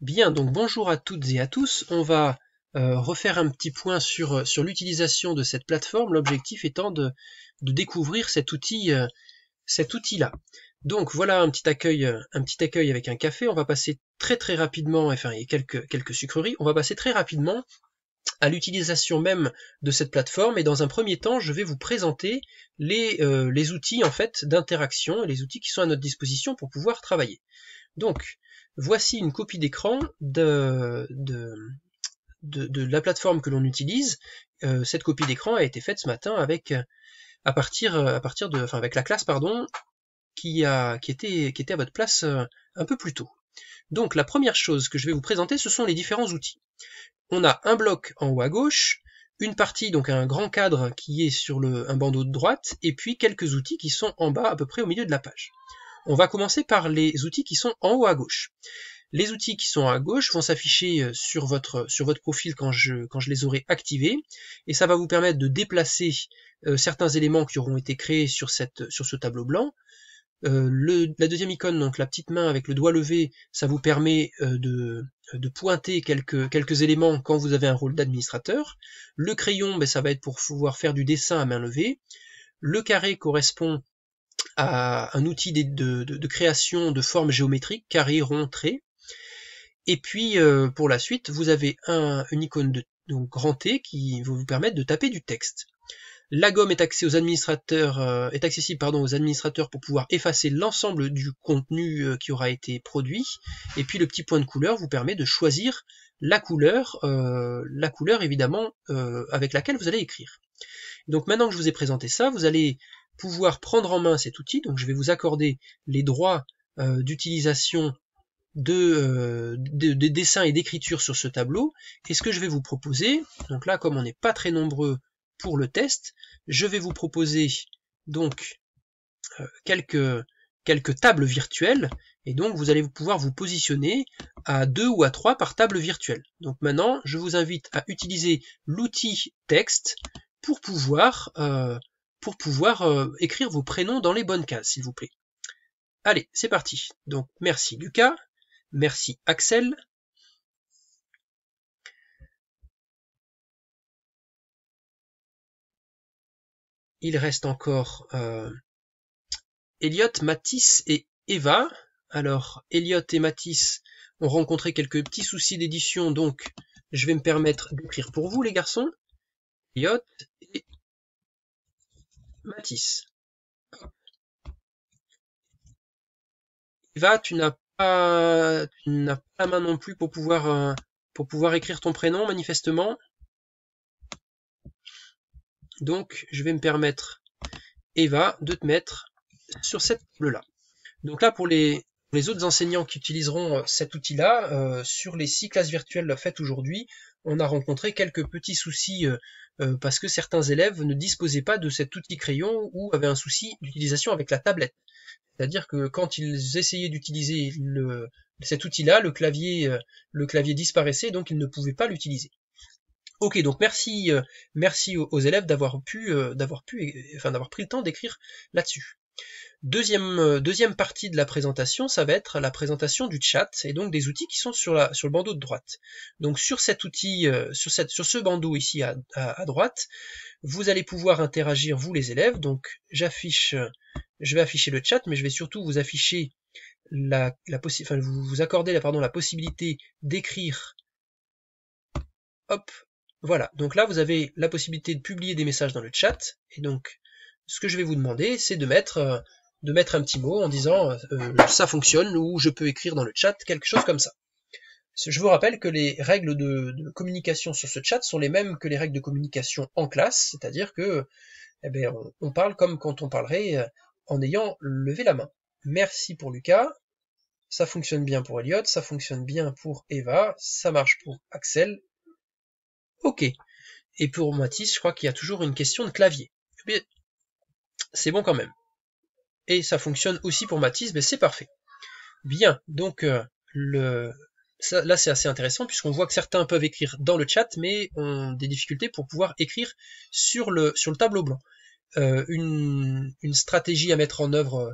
Bien, donc bonjour à toutes et à tous. On va refaire un petit point sur l'utilisation de cette plateforme, l'objectif étant de découvrir cet outil-là. Donc voilà un petit accueil avec un café. On va passer très rapidement, enfin et quelques sucreries, on va passer très rapidement à l'utilisation même de cette plateforme, et dans un premier temps je vais vous présenter les outils en fait d'interaction et les outils qui sont à notre disposition pour pouvoir travailler. Donc voici une copie d'écran de la plateforme que l'on utilise. Cette copie d'écran a été faite ce matin avec avec la classe qui était à votre place un peu plus tôt. Donc la première chose que je vais vous présenter, ce sont les différents outils. On a un bloc en haut à gauche, une partie, donc un grand cadre qui est sur un bandeau de droite, et puis quelques outils qui sont en bas à peu près au milieu de la page. On va commencer par les outils qui sont en haut à gauche. Les outils qui sont à gauche vont s'afficher sur votre profil quand je les aurai activés, et ça va vous permettre de déplacer certains éléments qui auront été créés sur ce tableau blanc. La deuxième icône, donc la petite main avec le doigt levé, ça vous permet de pointer quelques éléments quand vous avez un rôle d'administrateur. Le crayon, ça va être pour pouvoir faire du dessin à main levée. Le carré correspond à un outil de création de formes géométriques, carré, rond, trait. Et puis pour la suite, vous avez une icône donc grand T qui va vous permettre de taper du texte. La gomme est accessible aux administrateurs pour pouvoir effacer l'ensemble du contenu qui aura été produit. Et puis le petit point de couleur vous permet de choisir la couleur évidemment avec laquelle vous allez écrire. Donc maintenant que je vous ai présenté ça, vous allez pouvoir prendre en main cet outil. Donc je vais vous accorder les droits d'utilisation de dessin et d'écriture sur ce tableau. Et ce que je vais vous proposer, donc là comme on n'est pas très nombreux pour le test, je vais vous proposer donc quelques tables virtuelles, et donc vous allez pouvoir vous positionner à 2 ou à 3 par table virtuelle. Donc maintenant je vous invite à utiliser l'outil texte pour pouvoir écrire vos prénoms dans les bonnes cases, s'il vous plaît. Allez, c'est parti. Donc merci Lucas, merci Axel. Il reste encore Elliot, Mathis et Eva. Alors, Elliot et Mathis ont rencontré quelques petits soucis d'édition, donc je vais me permettre d'écrire pour vous les garçons. Elliot et Mathis. Eva, tu n'as pas la main non plus pour pouvoir écrire ton prénom, manifestement. Donc, je vais me permettre, Eva, de te mettre sur cette table-là. Donc là, pour les autres enseignants qui utiliseront cet outil-là, sur les 6 classes virtuelles faites aujourd'hui, on a rencontré quelques petits soucis parce que certains élèves ne disposaient pas de cet outil crayon ou avaient un souci d'utilisation avec la tablette. C'est-à-dire que quand ils essayaient d'utiliser cet outil-là, le clavier disparaissait, donc ils ne pouvaient pas l'utiliser. Ok, donc merci aux élèves d'avoir pris le temps d'écrire là-dessus. Deuxième partie de la présentation, ça va être la présentation du chat et donc des outils qui sont sur le bandeau de droite. Donc sur cet outil, sur ce bandeau ici à droite, vous allez pouvoir interagir vous les élèves. Donc je vais afficher le chat, mais je vais surtout vous afficher vous accorder la possibilité d'écrire. Hop, voilà. Donc là vous avez la possibilité de publier des messages dans le chat, et donc ce que je vais vous demander, c'est de mettre un petit mot en disant ça fonctionne, ou je peux écrire dans le chat, quelque chose comme ça. Je vous rappelle que les règles de communication sur ce chat sont les mêmes que les règles de communication en classe, c'est-à-dire que on parle comme quand on parlerait en ayant levé la main. Merci pour Lucas, ça fonctionne bien pour Elliot, ça fonctionne bien pour Eva, ça marche pour Axel. Ok. Et pour Mathis, je crois qu'il y a toujours une question de clavier. Mais c'est bon quand même. Et ça fonctionne aussi pour Mathis, c'est parfait. Bien, donc là c'est assez intéressant puisqu'on voit que certains peuvent écrire dans le chat mais ont des difficultés pour pouvoir écrire sur le tableau blanc. Une stratégie à mettre en œuvre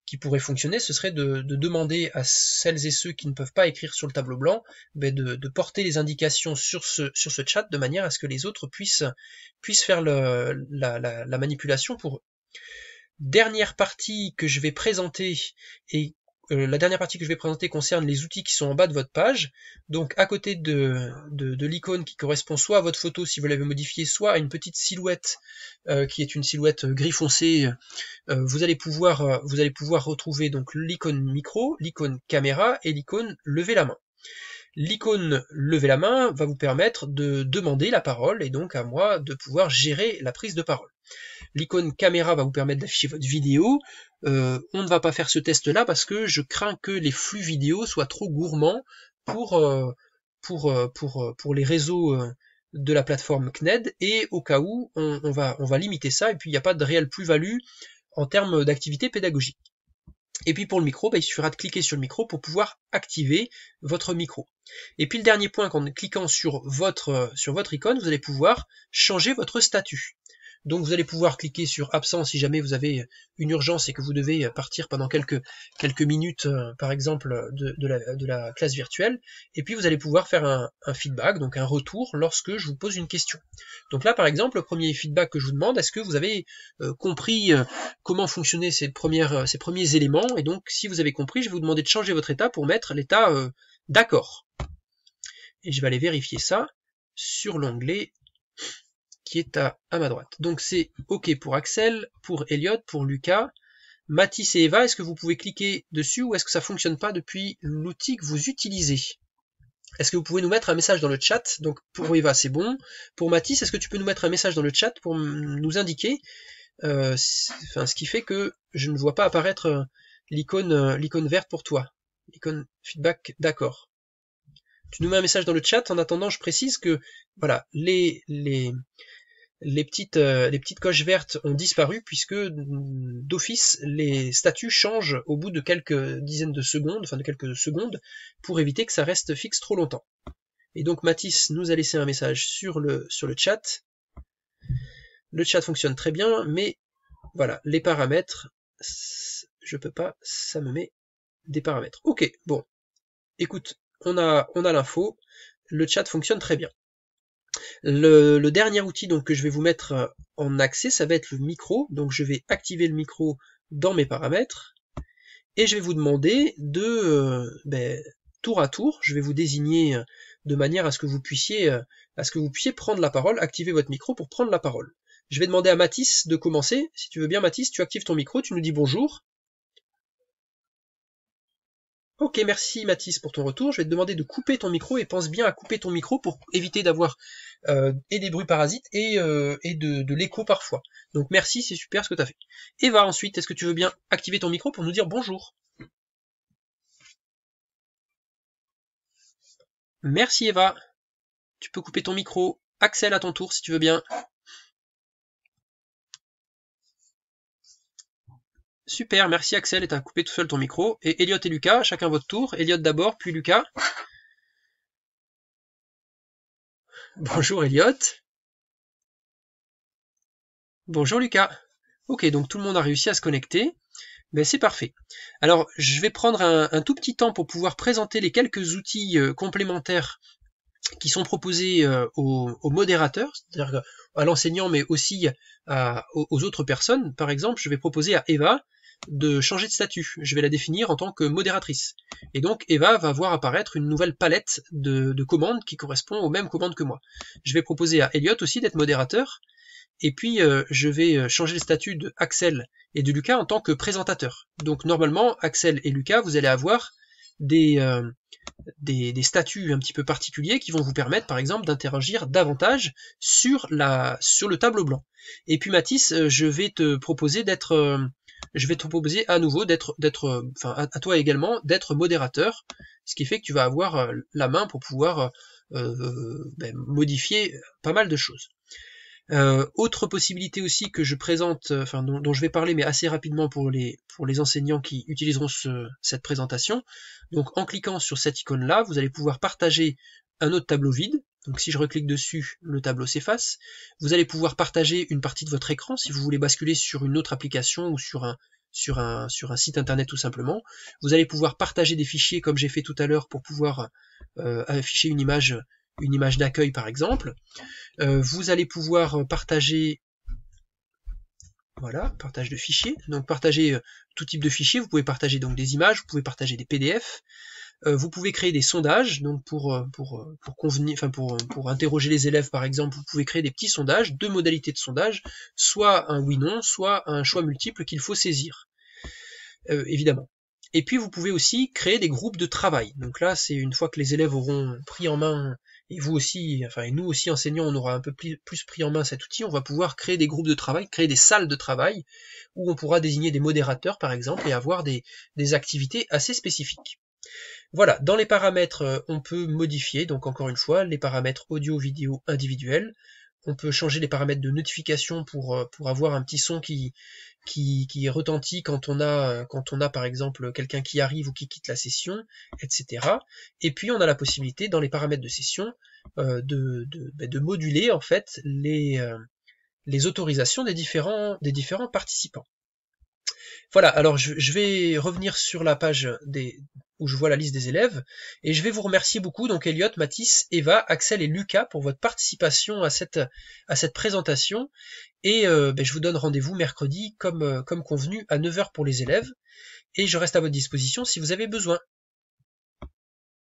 qui pourrait fonctionner, ce serait de demander à celles et ceux qui ne peuvent pas écrire sur le tableau blanc de porter les indications sur ce chat de manière à ce que les autres puissent faire la manipulation pour eux. Dernière partie que je vais présenter, et la dernière partie que je vais présenter concerne les outils qui sont en bas de votre page. Donc à côté de l'icône qui correspond soit à votre photo si vous l'avez modifiée, soit à une petite silhouette qui est une silhouette gris foncé, vous allez pouvoir retrouver donc l'icône micro, l'icône caméra et l'icône lever la main. L'icône lever la main va vous permettre de demander la parole et donc à moi de pouvoir gérer la prise de parole. L'icône caméra va vous permettre d'afficher votre vidéo. On ne va pas faire ce test-là parce que je crains que les flux vidéo soient trop gourmands pour les réseaux de la plateforme CNED, et au cas où, on va limiter ça, et puis il n'y a pas de réelle plus-value en termes d'activité pédagogique. Et puis pour le micro, il suffira de cliquer sur le micro pour pouvoir activer votre micro. Et puis le dernier point, en cliquant sur votre icône, vous allez pouvoir changer votre statut. Donc vous allez pouvoir cliquer sur absent si jamais vous avez une urgence et que vous devez partir pendant quelques minutes, par exemple, de la classe virtuelle. Et puis vous allez pouvoir faire un feedback, donc un retour, lorsque je vous pose une question. Donc là, par exemple, le premier feedback que je vous demande, est-ce que vous avez compris comment fonctionnaient ces premiers éléments? Et donc, si vous avez compris, je vais vous demander de changer votre état pour mettre l'état d'accord. Et je vais aller vérifier ça sur l'onglet qui est à ma droite. Donc c'est OK pour Axel, pour Elliot, pour Lucas, Mathis et Eva. Est-ce que vous pouvez cliquer dessus ou est-ce que ça fonctionne pas depuis l'outil que vous utilisez? Est-ce que vous pouvez nous mettre un message dans le chat? Donc pour Eva c'est bon. Pour Mathis, est-ce que tu peux nous mettre un message dans le chat pour nous indiquer ce qui fait que je ne vois pas apparaître l'icône verte pour toi. L'icône feedback, d'accord. Tu nous mets un message dans le chat. En attendant, je précise que voilà, les petites coches vertes ont disparu puisque d'office les statuts changent au bout de quelques dizaines de secondes, enfin de quelques secondes, pour éviter que ça reste fixe trop longtemps. Et donc Mathis nous a laissé un message sur le chat. Le chat fonctionne très bien, mais voilà, les paramètres, je peux pas, ça me met des paramètres. Ok, bon, écoute, on a l'info, le chat fonctionne très bien. Le dernier outil donc que je vais vous mettre en accès, ça va être le micro. Donc je vais activer le micro dans mes paramètres et je vais vous demander de tour à tour, je vais vous désigner de manière à ce que vous puissiez prendre la parole, activer votre micro pour prendre la parole. Je vais demander à Mathis de commencer. Si tu veux bien Mathis, tu actives ton micro, tu nous dis bonjour. Ok, merci Mathis pour ton retour. Je vais te demander de couper ton micro et pense bien à couper ton micro pour éviter d'avoir et des bruits parasites et de l'écho parfois. Donc merci, c'est super ce que tu as fait. Eva, ensuite, est-ce que tu veux bien activer ton micro pour nous dire bonjour? Merci Eva. Tu peux couper ton micro. Axel, à ton tour si tu veux bien. Super, merci Axel, et t'as coupé tout seul ton micro. Et Elliot et Lucas, chacun votre tour. Elliot d'abord, puis Lucas. Bonjour Elliot. Bonjour Lucas. Ok, donc tout le monde a réussi à se connecter. Ben, c'est parfait. Alors, je vais prendre un tout petit temps pour pouvoir présenter les quelques outils complémentaires qui sont proposés aux modérateurs, c'est-à-dire à l'enseignant, mais aussi aux autres personnes. Par exemple, je vais proposer à Eva de changer de statut. Je vais la définir en tant que modératrice. Et donc Eva va voir apparaître une nouvelle palette de commandes qui correspond aux mêmes commandes que moi. Je vais proposer à Elliot aussi d'être modérateur. Et puis je vais changer le statut de Axel et de Lucas en tant que présentateur. Donc normalement, Axel et Lucas, vous allez avoir des statuts un petit peu particuliers qui vont vous permettre par exemple d'interagir davantage sur le tableau blanc. Et puis Mathis, je vais te proposer à nouveau à toi également d'être modérateur, ce qui fait que tu vas avoir la main pour pouvoir modifier pas mal de choses. Autre possibilité aussi que je présente, dont je vais parler mais assez rapidement pour les enseignants qui utiliseront cette présentation. Donc en cliquant sur cette icône là, vous allez pouvoir partager un autre tableau vide. Donc si je reclique dessus, le tableau s'efface. Vous allez pouvoir partager une partie de votre écran si vous voulez basculer sur une autre application ou sur sur un site internet tout simplement. Vous allez pouvoir partager des fichiers comme j'ai fait tout à l'heure pour pouvoir afficher une image d'accueil par exemple. Vous allez pouvoir partager, voilà, partage de fichiers, donc partager tout type de fichiers, vous pouvez partager donc des images, vous pouvez partager des PDF, vous pouvez créer des sondages, donc pour interroger les élèves par exemple, vous pouvez créer des petits sondages, deux modalités de sondage, soit un oui/non, soit un choix multiple qu'il faut saisir, évidemment. Et puis vous pouvez aussi créer des groupes de travail. Donc là, c'est une fois que les élèves auront pris en main, et vous aussi, enfin et nous aussi enseignants, on aura un peu plus pris en main cet outil, on va pouvoir créer des groupes de travail, créer des salles de travail, où on pourra désigner des modérateurs par exemple, et avoir des activités assez spécifiques. Voilà, dans les paramètres, on peut modifier, donc encore une fois, les paramètres audio-vidéo individuels. On peut changer les paramètres de notification pour avoir un petit son qui retentit quand on a par exemple quelqu'un qui arrive ou qui quitte la session, etc. Et puis on a la possibilité dans les paramètres de session de moduler en fait les autorisations des différents participants. Voilà, alors je vais revenir sur la page où je vois la liste des élèves, et je vais vous remercier beaucoup, donc Elliot, Mathis, Eva, Axel et Lucas pour votre participation à cette présentation, et je vous donne rendez-vous mercredi comme convenu à 9h pour les élèves, et je reste à votre disposition si vous avez besoin.